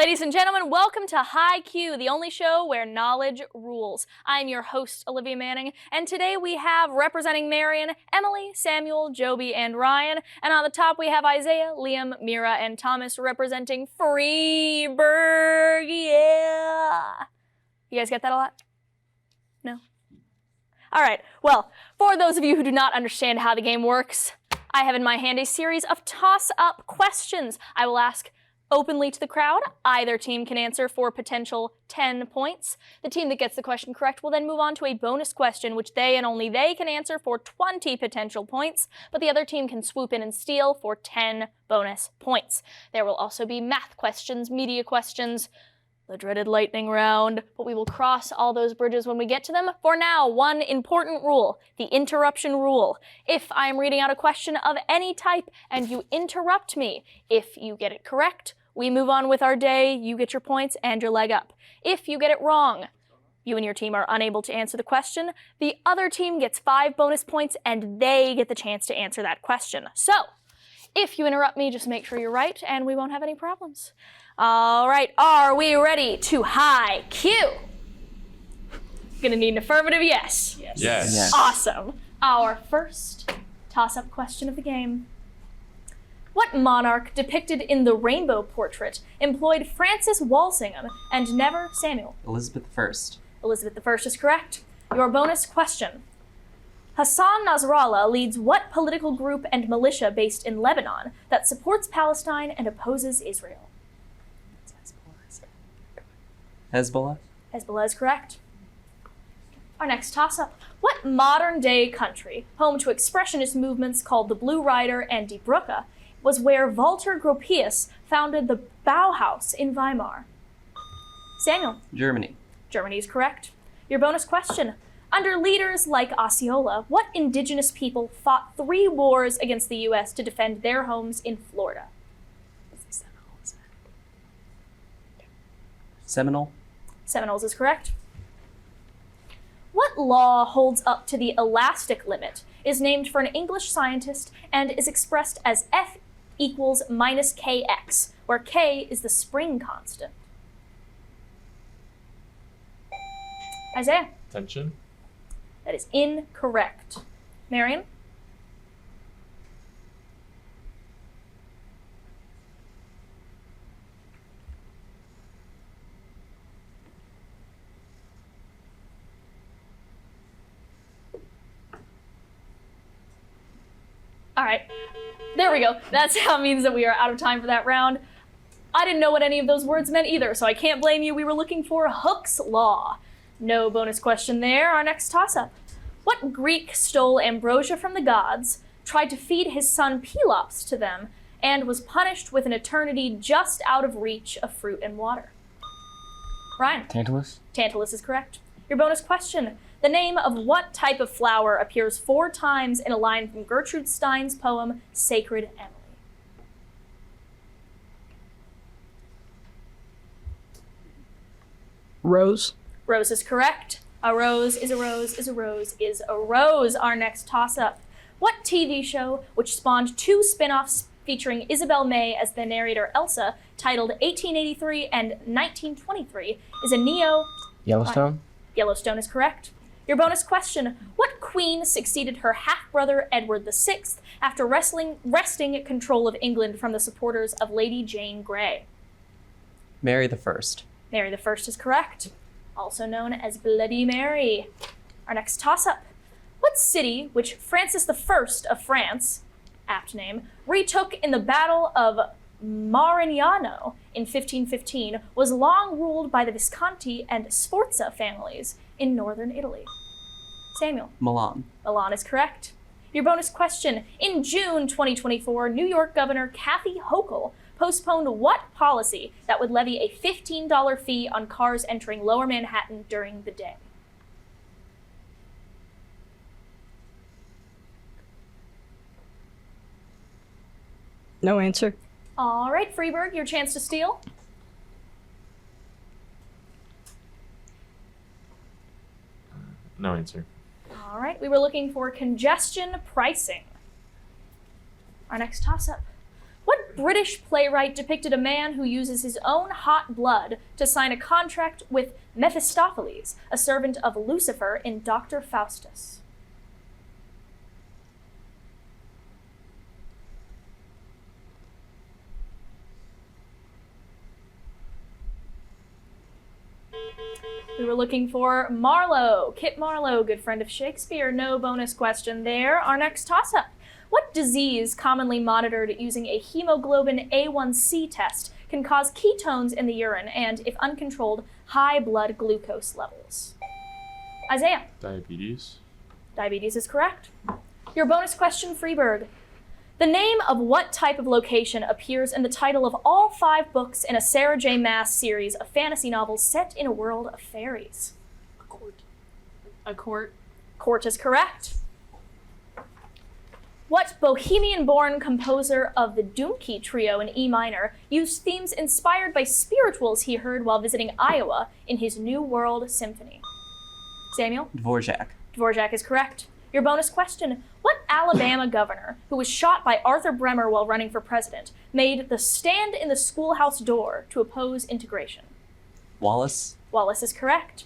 Ladies and gentlemen, welcome to High Q, the only show where knowledge rules. I'm your host, Olivia Manning, and today we have representing Marion, Emily, Samuel, Joby, and Ryan. And on the top we have Isaiah, Liam, Mira, and Thomas representing Freeburg. Yeah! You guys get that a lot? No? All right, well, for those of you who do not understand how the game works, I have in my hand a series of toss-up questions. I will ask openly to the crowd. Either team can answer for potential 10 points. The team that gets the question correct will then move on to a bonus question, which they and only they can answer for 20 potential points, but the other team can swoop in and steal for 10 bonus points. There will also be math questions, media questions, the dreaded lightning round, but we will cross all those bridges when we get to them. For now, one important rule, the interruption rule. If I am reading out a question of any type and you interrupt me, if you get it correct, we move on with our day, you get your points and your leg up. If you get it wrong, you and your team are unable to answer the question, the other team gets 5 bonus points and they get the chance to answer that question. So, if you interrupt me, just make sure you're right and we won't have any problems. All right, are we ready to High Q? Gonna need an affirmative yes. Yes. Awesome. Our first toss-up question of the game. What monarch depicted in the Rainbow Portrait employed Francis Walsingham and never Samuel? Elizabeth I. Elizabeth I is correct. Your bonus question. Hassan Nasrallah leads what political group and militia based in Lebanon that supports Palestine and opposes Israel? Hezbollah. Hezbollah is correct. Our next toss-up. What modern-day country, home to expressionist movements called the Blue Rider and Die Brücke, was where Walter Gropius founded the Bauhaus in Weimar? Samuel. Germany. Germany is correct. Your bonus question. Under leaders like Osceola, what indigenous people fought 3 wars against the U.S. to defend their homes in Florida? Seminole. Seminoles is correct. What law holds up to the elastic limit, is named for an English scientist, and is expressed as F equals minus kx, where k is the spring constant? Isaiah. Tension. That is incorrect. Marion? All right, there we go. That's how it means that we are out of time for that round. I didn't know what any of those words meant either, so I can't blame you. We were looking for Hooke's Law. No bonus question there. Our next toss-up. What Greek stole ambrosia from the gods, tried to feed his son Pelops to them, and was punished with an eternity just out of reach of fruit and water? Ryan? Tantalus. Tantalus is correct. Your bonus question. The name of what type of flower appears 4 times in a line from Gertrude Stein's poem, Sacred Emily? Rose. Rose is correct. A rose is a rose is a rose is a rose. Our next toss-up. What TV show, which spawned 2 spin-offs featuring Isabel May as the narrator Elsa, titled 1883 and 1923, is a neo... Yellowstone. Yellowstone is correct. Your bonus question. What queen succeeded her half-brother Edward VI after wresting control of England from the supporters of Lady Jane Grey? Mary I. Mary I is correct, also known as Bloody Mary. Our next toss-up. What city, which Francis I of France, apt name, retook in the Battle of Marignano in 1515, was long ruled by the Visconti and Sforza families in northern Italy? Samuel. Milan. Milan is correct. Your bonus question. In June 2024, New York Governor Kathy Hochul postponed what policy that would levy a $15 fee on cars entering Lower Manhattan during the day? No answer. All right, Freeburg, your chance to steal. No answer. All right, we were looking for congestion pricing. Our next toss-up. What British playwright depicted a man who uses his own hot blood to sign a contract with Mephistopheles, a servant of Lucifer in Dr. Faustus? We were looking for Marlowe. Kit Marlowe, good friend of Shakespeare. No bonus question there. Our next toss-up. What disease, commonly monitored using a hemoglobin A1C test, can cause ketones in the urine and, if uncontrolled, high blood glucose levels? Isaiah. Diabetes. Diabetes is correct. Your bonus question, Freeburg. The name of what type of location appears in the title of all 5 books in a Sarah J. Maas series of fantasy novels set in a world of fairies? A court. A court. Court is correct. What Bohemian-born composer of the Doomkey Trio in E minor used themes inspired by spirituals he heard while visiting Iowa in his New World Symphony? Samuel? Dvorak. Dvorak is correct. Your bonus question. What Alabama governor, who was shot by Arthur Bremer while running for president, made the stand in the schoolhouse door to oppose integration? Wallace. Wallace is correct.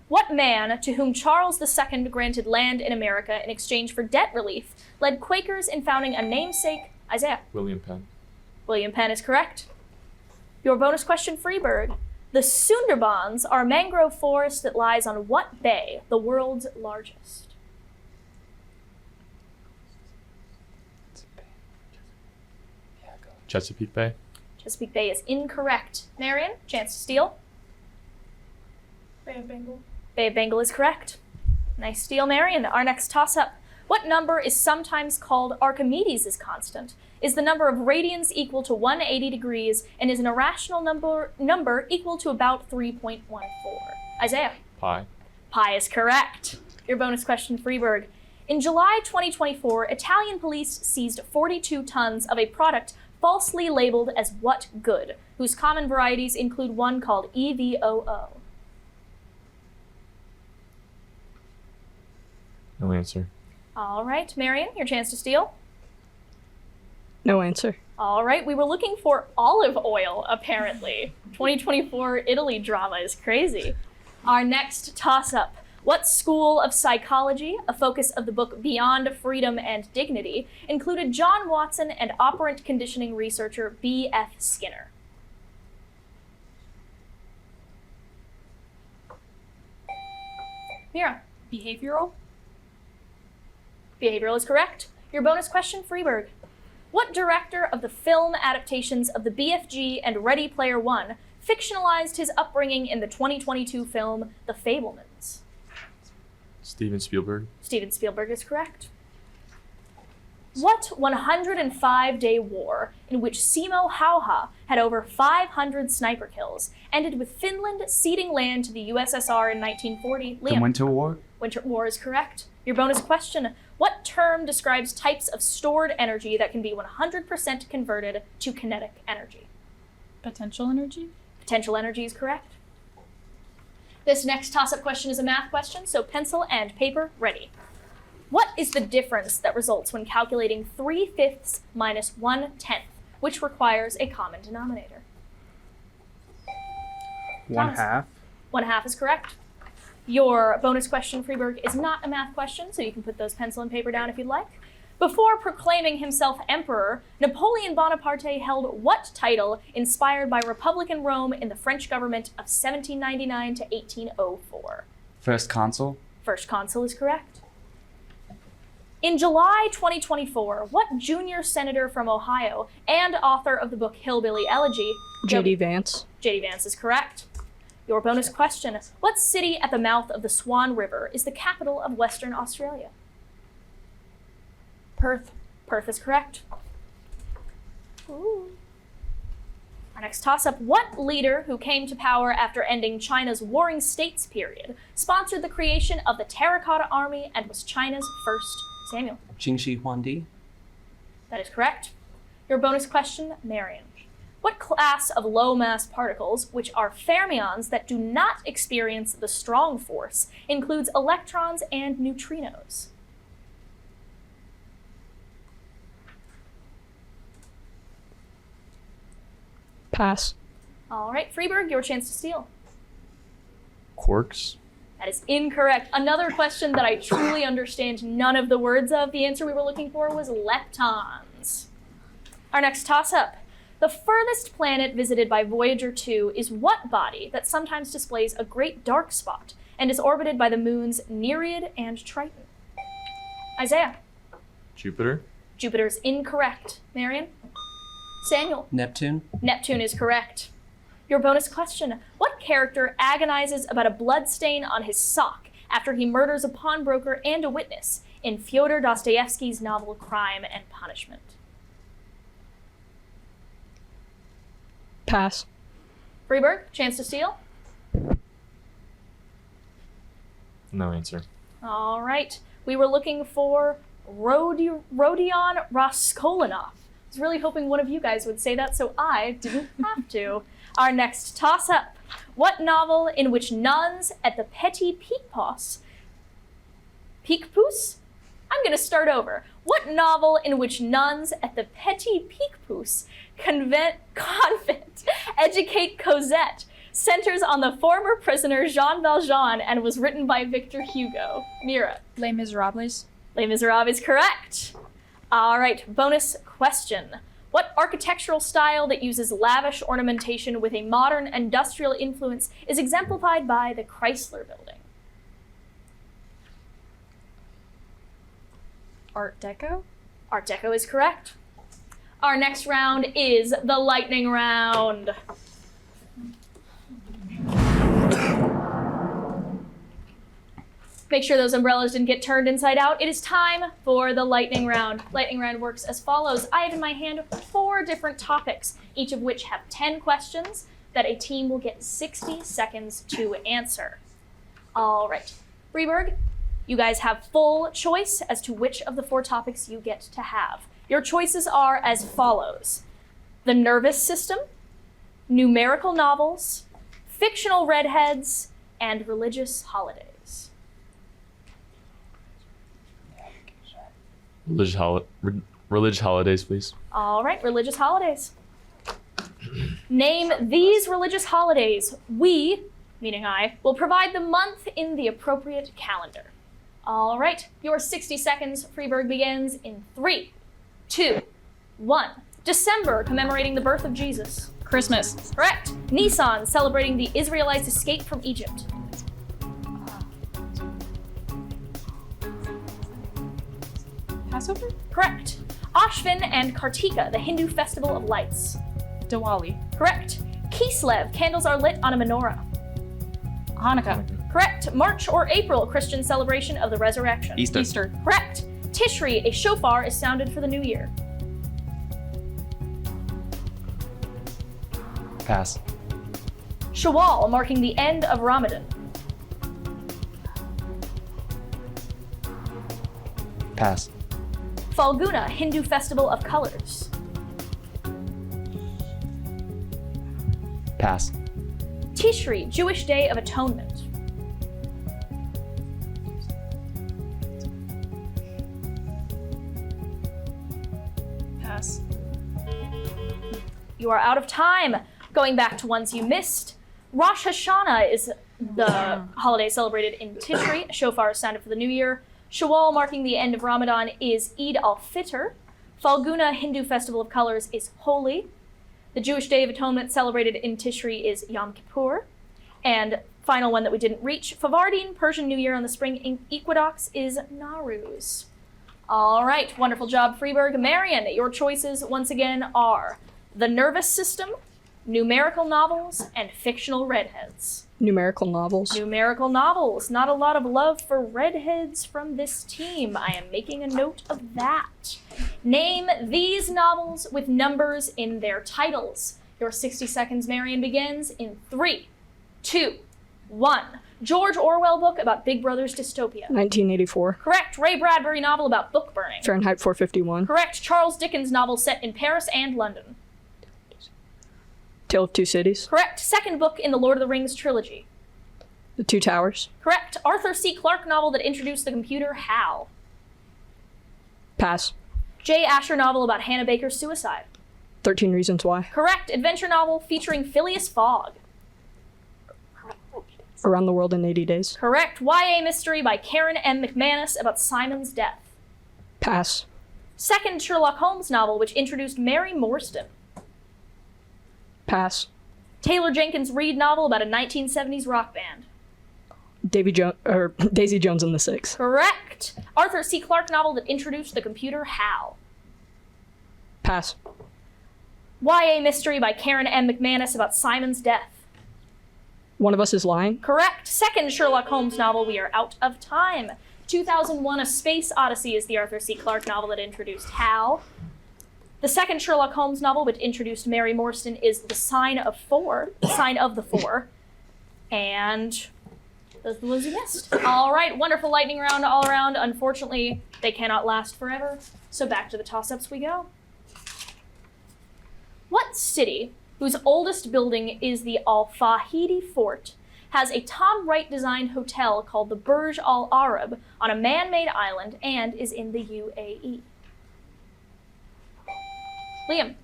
What man, to whom Charles II granted land in America in exchange for debt relief, led Quakers in founding a namesake? Isaiah. William Penn. William Penn is correct. Your bonus question, Freeburg. The Sundarbans are a mangrove forest that lies on what bay, the world's largest? Chesapeake Bay. Chesapeake Bay is incorrect. Marion, chance to steal. Bay of Bengal. Bay of Bengal is correct. Nice steal, Marion. Our next toss-up. What number is sometimes called Archimedes' constant? Is the number of radians equal to 180 degrees and is an irrational number equal to about 3.14? Isaiah. Pi. Pi is correct. Your bonus question, Freeburg. In July 2024, Italian police seized 42 tons of a product falsely labeled as what good, whose common varieties include one called EVOO. No answer. All right, Marion, your chance to steal. No answer. All right, we were looking for olive oil, apparently. 2024 Italy drama is crazy. Our next toss-up. What school of psychology, a focus of the book Beyond Freedom and Dignity, included John Watson and operant conditioning researcher B.F. Skinner? Mira. Behavioral. Behavioral is correct. Your bonus question, Freeburg. What director of the film adaptations of the BFG and Ready Player One fictionalized his upbringing in the 2022 film The Fabelmans? Steven Spielberg. Steven Spielberg is correct. What 105-day war, in which Simo Häyhä had over 500 sniper kills, ended with Finland ceding land to the USSR in 1940? Liam. The Winter War? Winter War is correct. Your bonus question. What term describes types of stored energy that can be 100% converted to kinetic energy? Potential energy. Potential energy is correct. This next toss-up question is a math question, so pencil and paper ready. What is the difference that results when calculating 3/5 minus 1/10, which requires a common denominator? Thomas. 1/2. 1/2 is correct. Your bonus question, Freeburg, is not a math question, so you can put those pencil and paper down if you'd like. Before proclaiming himself emperor, Napoleon Bonaparte held what title inspired by Republican Rome in the French government of 1799 to 1804? First Consul? First consul is correct. In July 2024, what junior senator from Ohio and author of the book Hillbilly Elegy? J.D. Vance. J.D. Vance is correct. Your bonus question. What city at the mouth of the Swan River is the capital of Western Australia? Perth. Perth is correct. Ooh. Our next toss-up. What leader who came to power after ending China's Warring States period sponsored the creation of the Terracotta Army and was China's first? Samuel. Jingxi Huangdi. That is correct. Your bonus question, Marion. What class of low-mass particles, which are fermions that do not experience the strong force, includes electrons and neutrinos? Pass. All right, Freeburg, your chance to steal. Quarks. That is incorrect. Another question that I truly understand none of the words of. The answer we were looking for was leptons. Our next toss-up. The furthest planet visited by Voyager 2 is what body that sometimes displays a great dark spot and is orbited by the moons Nereid and Triton? Isaiah. Jupiter. Jupiter's incorrect. Marion. Samuel. Neptune. Neptune is correct. Your bonus question. What character agonizes about a blood stain on his sock after he murders a pawnbroker and a witness in Fyodor Dostoevsky's novel Crime and Punishment? Pass. Freeburg, chance to steal. No answer. All right. We were looking for Rodion Raskolnikov. I was really hoping one of you guys would say that so I didn't have to. Our next toss-up. What novel in which nuns at the Petit Picpus? I'm going to start over. What novel in which nuns at the Petit Picpus convent educate Cosette centers on the former prisoner Jean Valjean and was written by Victor Hugo? Mira. Les Miserables. Les Miserables is correct. All right, bonus question. What architectural style that uses lavish ornamentation with a modern industrial influence is exemplified by the Chrysler Building? Art Deco. Art Deco is correct. Our next round is the lightning round. Make sure those umbrellas didn't get turned inside out. It is time for the lightning round. Lightning round works as follows. I have in my hand 4 different topics, each of which have 10 questions that a team will get 60 seconds to answer. All right. Freeburg, you guys have full choice as to which of the 4 topics you get to have. Your choices are as follows: the nervous system, numerical novels, fictional redheads, and religious holidays. Religious holidays, please. All right, religious holidays. Name these religious holidays. We, meaning I, will provide the month in the appropriate calendar. All right, your 60 seconds, Freeburg, begins in 3, 2, 1. December, commemorating the birth of Jesus. Christmas. Correct. Nisan, celebrating the Israelites' escape from Egypt. Passover. Correct. Ashvin and Kartika, the Hindu festival of lights. Diwali. Correct. Kislev, candles are lit on a menorah. Hanukkah. Correct. March or April, Christian celebration of the resurrection. Easter. Correct. Tishri, a shofar is sounded for the new year. Pass. Shawwal, marking the end of Ramadan. Pass. Falguna, Hindu festival of colors. Pass. Tishri, Jewish Day of Atonement. Pass. You are out of time. Going back to ones you missed. Rosh Hashanah is the holiday celebrated in Tishri. A shofar is sounded for the new year. Shawwal, marking the end of Ramadan, is Eid al-Fitr. Falguna, Hindu festival of colors, is Holi. The Jewish Day of Atonement celebrated in Tishri is Yom Kippur. And final one that we didn't reach, Favardin, Persian New Year on the spring equinox, is Nowruz. All right, wonderful job, Freeburg. Marion, your choices once again are the nervous system, numerical novels, and fictional redheads. Numerical novels. Numerical novels. Not a lot of love for redheads from this team. I am making a note of that. Name these novels with numbers in their titles. Your 60 seconds, Marion, begins in 3, 2, 1. George Orwell book about Big Brother's dystopia. 1984. Correct. Ray Bradbury novel about book burning. Fahrenheit 451. Correct. Charles Dickens novel set in Paris and London. Tale of Two Cities. Correct. Second book in the Lord of the Rings trilogy. The Two Towers. Correct. Arthur C. Clarke novel that introduced the computer HAL. Pass. J. Asher novel about Hannah Baker's suicide. 13 Reasons Why. Correct. Adventure novel featuring Phileas Fogg. Around the World in 80 Days. Correct. YA mystery by Karen M. McManus about Simon's death. Pass. Second Sherlock Holmes novel which introduced Mary Morstan. Pass. Taylor Jenkins Reid novel about a 1970s rock band. Daisy Jones and the Six. Correct. Arthur C. Clarke novel that introduced the computer HAL. Pass. YA mystery by Karen M. McManus about Simon's death. One of Us is Lying. Correct. Second Sherlock Holmes novel, we are out of time. 2001 A Space Odyssey is the Arthur C. Clarke novel that introduced HAL. The second Sherlock Holmes novel which introduced Mary Morstan is The Sign of the Four. And those are the ones you missed. All right, wonderful lightning round all around. Unfortunately, they cannot last forever. So back to the toss-ups we go. What city, whose oldest building is the Al-Fahidi Fort, has a Tom Wright-designed hotel called the Burj Al Arab on a man-made island and is in the UAE? Liam.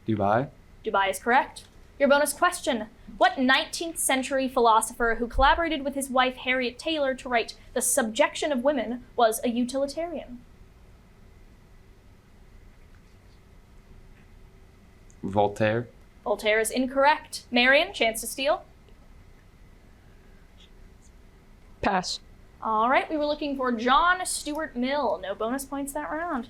Dubai. Dubai is correct. Your bonus question. What 19th century philosopher who collaborated with his wife Harriet Taylor to write The Subjection of Women was a utilitarian? Voltaire. Voltaire is incorrect. Marion, chance to steal. Pass. All right, we were looking for John Stuart Mill. No bonus points that round.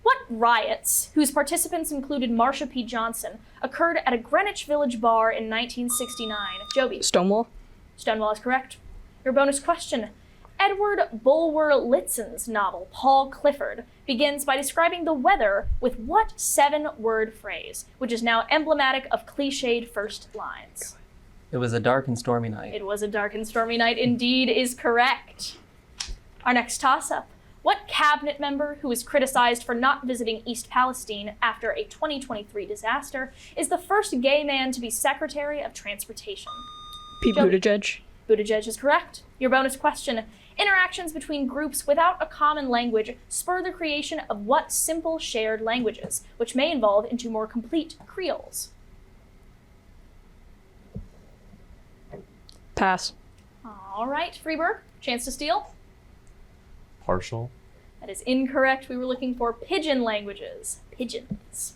What riots, whose participants included Marsha P. Johnson, occurred at a Greenwich Village bar in 1969? Joby. Stonewall. Stonewall is correct. Your bonus question. Edward Bulwer Lytton's novel, Paul Clifford, begins by describing the weather with what 7-word phrase, which is now emblematic of cliched first lines? It was a dark and stormy night. It was a dark and stormy night indeed is correct. Our next toss-up. What cabinet member who was criticized for not visiting East Palestine after a 2023 disaster is the first gay man to be Secretary of Transportation? Pete Joey. Buttigieg. Buttigieg is correct. Your bonus question. Interactions between groups without a common language spur the creation of what simple shared languages, which may evolve into more complete creoles? Pass. All right, Freeburg, chance to steal. Partial. That is incorrect. We were looking for pidgin languages. Pigeons.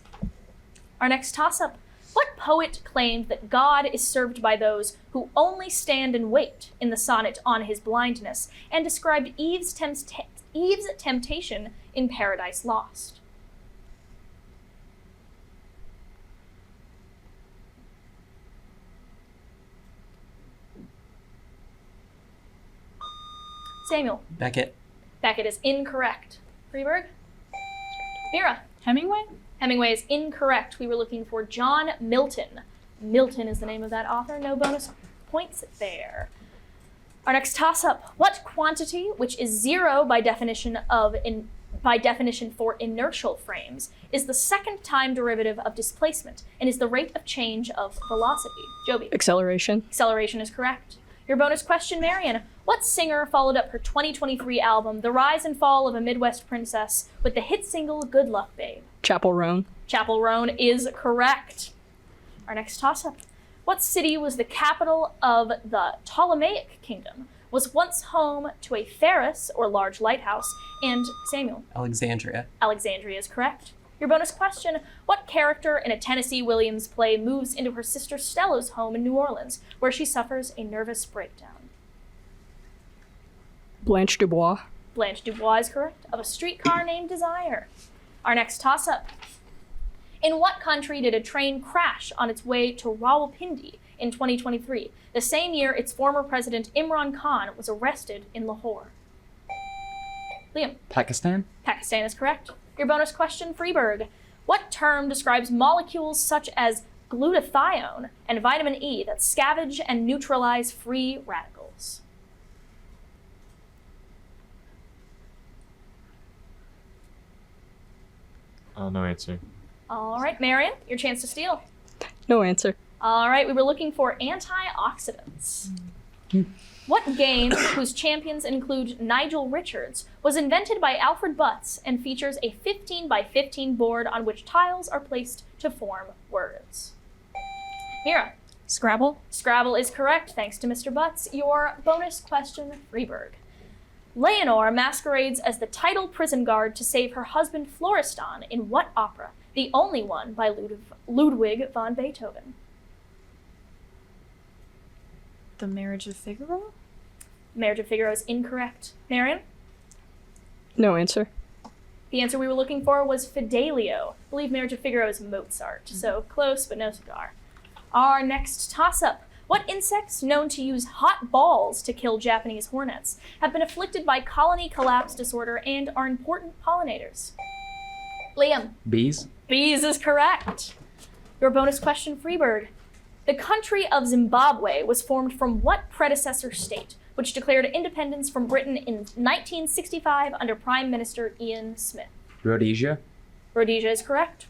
Our next toss-up. What poet claimed that God is served by those who only stand and wait in the sonnet On His Blindness, and described Eve's temptation in Paradise Lost? Samuel. Beckett. Beckett is incorrect. Freeburg? Mira. Hemingway? Hemingway is incorrect. We were looking for John Milton. Milton is the name of that author. No bonus points there. Our next toss-up. What quantity, which is zero by definition for inertial frames, is the second time derivative of displacement and is the rate of change of velocity? Joby. Acceleration. Acceleration is correct. Your bonus question, Marion. What singer followed up her 2023 album, The Rise and Fall of a Midwest Princess, with the hit single Good Luck Babe? Chapel Roan. Chapel Roan is correct. Our next toss-up. What city was the capital of the Ptolemaic Kingdom, was once home to a pharos, or large lighthouse, and Samuel? Alexandria. Alexandria is correct. Your bonus question. What character in a Tennessee Williams play moves into her sister Stella's home in New Orleans, where she suffers a nervous breakdown? Blanche Dubois. Blanche Dubois is correct. Of A Streetcar Named Desire. Our next toss-up. In what country did a train crash on its way to Rawalpindi in 2023, the same year its former president Imran Khan was arrested in Lahore? Liam. Pakistan. Pakistan is correct. Your bonus question, Freeburg. What term describes molecules such as glutathione and vitamin E that scavenge and neutralize free radicals? No answer. All right, Marion, your chance to steal. No answer. All right, we were looking for antioxidants. What game, whose champions include Nigel Richards, was invented by Alfred Butts and features a 15 by 15 board on which tiles are placed to form words? Mira. Scrabble. Scrabble is correct, thanks to Mr. Butts. Your bonus question, Freeburg. Leonore masquerades as the title prison guard to save her husband Florestan in what opera? The only one by Ludwig van Beethoven. The Marriage of Figaro. Marriage of Figaro is incorrect. Marion? No answer. The answer we were looking for was Fidelio. I believe Marriage of Figaro is Mozart, so close but no cigar. Our next toss-up. What insects known to use hot balls to kill Japanese hornets have been afflicted by colony collapse disorder and are important pollinators? Liam. Bees. Bees is correct. Your bonus question, Freeburg. The country of Zimbabwe was formed from what predecessor state, which declared independence from Britain in 1965 under Prime Minister Ian Smith? Rhodesia. Rhodesia is correct.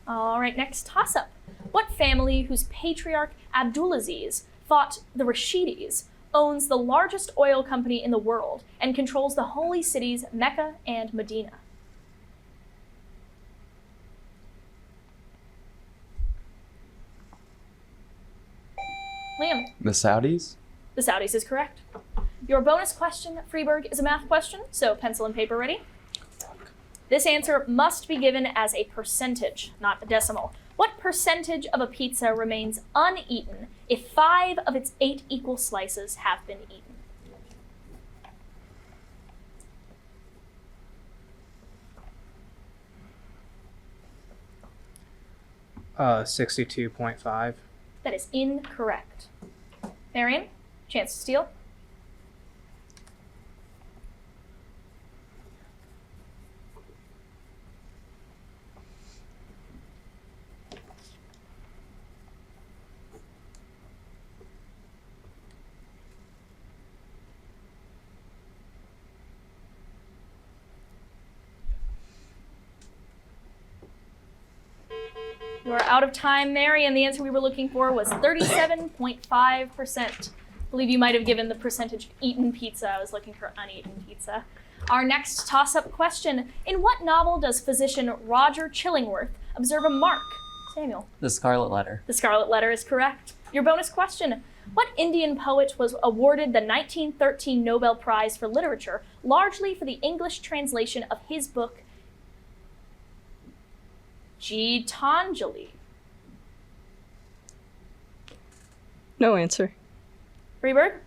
All right, next toss-up. What family, whose patriarch Abdulaziz fought the Rashidis, owns the largest oil company in the world and controls the holy cities Mecca and Medina? Liam. The Saudis. The Saudis is correct. Your bonus question, Freeburg, is a math question, so pencil and paper ready. This answer must be given as a percentage, not a decimal. What percentage of a pizza remains uneaten if 5 of its 8 equal slices have been eaten? Uh, 62.5. That is incorrect. Marion, chance to steal. You are out of time, Mary, and the answer we were looking for was 37.5%. I believe you might have given the percentage eaten pizza. I was looking for uneaten pizza. Our next toss-up question. In what novel does physician Roger Chillingworth observe a mark? Samuel. The Scarlet Letter. The Scarlet Letter is correct. Your bonus question. What Indian poet was awarded the 1913 Nobel Prize for Literature, largely for the English translation of his book, Gitanjali? No answer. Freeburg?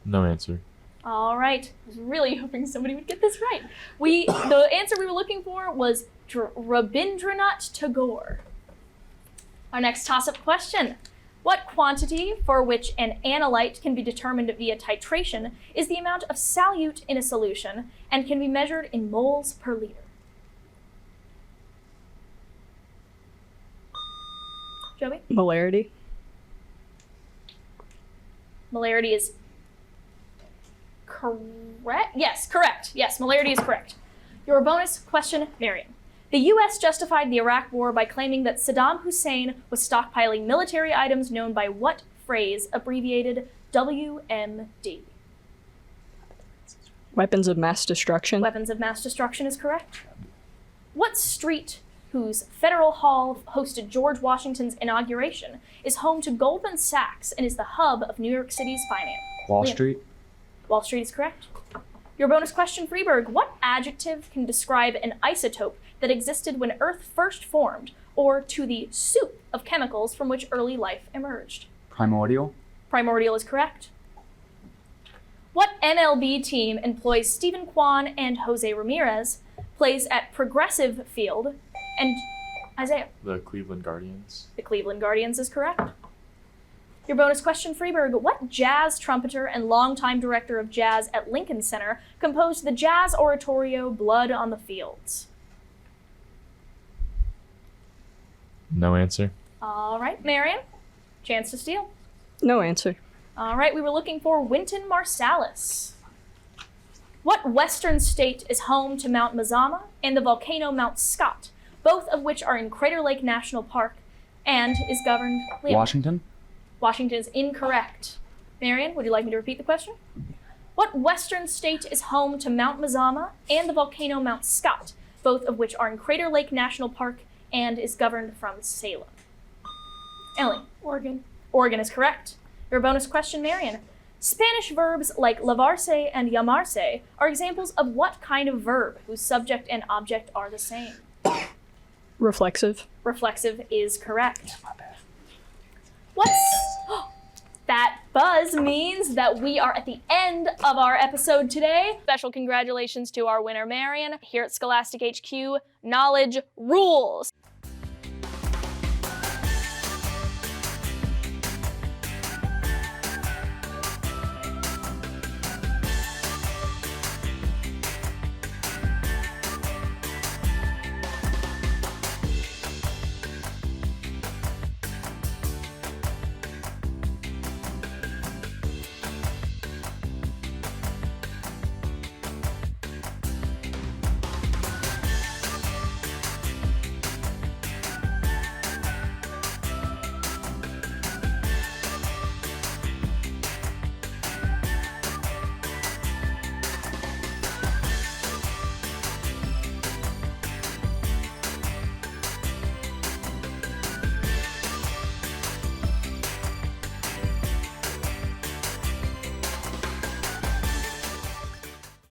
No answer. All right. I was really hoping somebody would get this right. The answer we were looking for was Rabindranath Tagore. Our next toss-up question. What quantity for which an analyte can be determined via titration is the amount of solute in a solution and can be measured in moles per liter? Joby? Molarity. Molarity is correct? Yes, correct. Yes, molarity is correct. Your bonus question, Marion. The U.S. justified the Iraq War by claiming that Saddam Hussein was stockpiling military items known by what phrase abbreviated WMD? Weapons of mass destruction. Weapons of mass destruction is correct. What street, whose Federal Hall hosted George Washington's inauguration, is home to Goldman Sachs and is the hub of New York City's finance? Wall Liam. Street. Wall Street is correct. Your bonus question, Freeburg. What adjective can describe an isotope that existed when Earth first formed, or to the soup of chemicals from which early life emerged? Primordial. Primordial is correct. What MLB team employs Stephen Kwan and Jose Ramirez, plays at Progressive Field, and Isaiah? The Cleveland Guardians. The Cleveland Guardians is correct. Your bonus question, Freeburg. What jazz trumpeter and longtime director of jazz at Lincoln Center composed the jazz oratorio Blood on the Fields? No answer. All right, Marion, chance to steal. No answer. All right, we were looking for Wynton Marsalis. What western state is home to Mount Mazama and the volcano Mount Scott, both of which are in Crater Lake National Park, and is governed. Liam. Washington. Washington is incorrect. Marion, would you like me to repeat the question? What western state is home to Mount Mazama and the volcano Mount Scott, both of which are in Crater Lake National Park and is governed from Salem? Emily. Oregon. Oregon is correct. Your bonus question, Marion. Spanish verbs like lavarse and llamarse are examples of what kind of verb whose subject and object are the same? Reflexive. Reflexive is correct. What's... That buzz means that we are at the end of our episode today. Special congratulations to our winner, Marion. Here at Scholastic HQ, knowledge rules.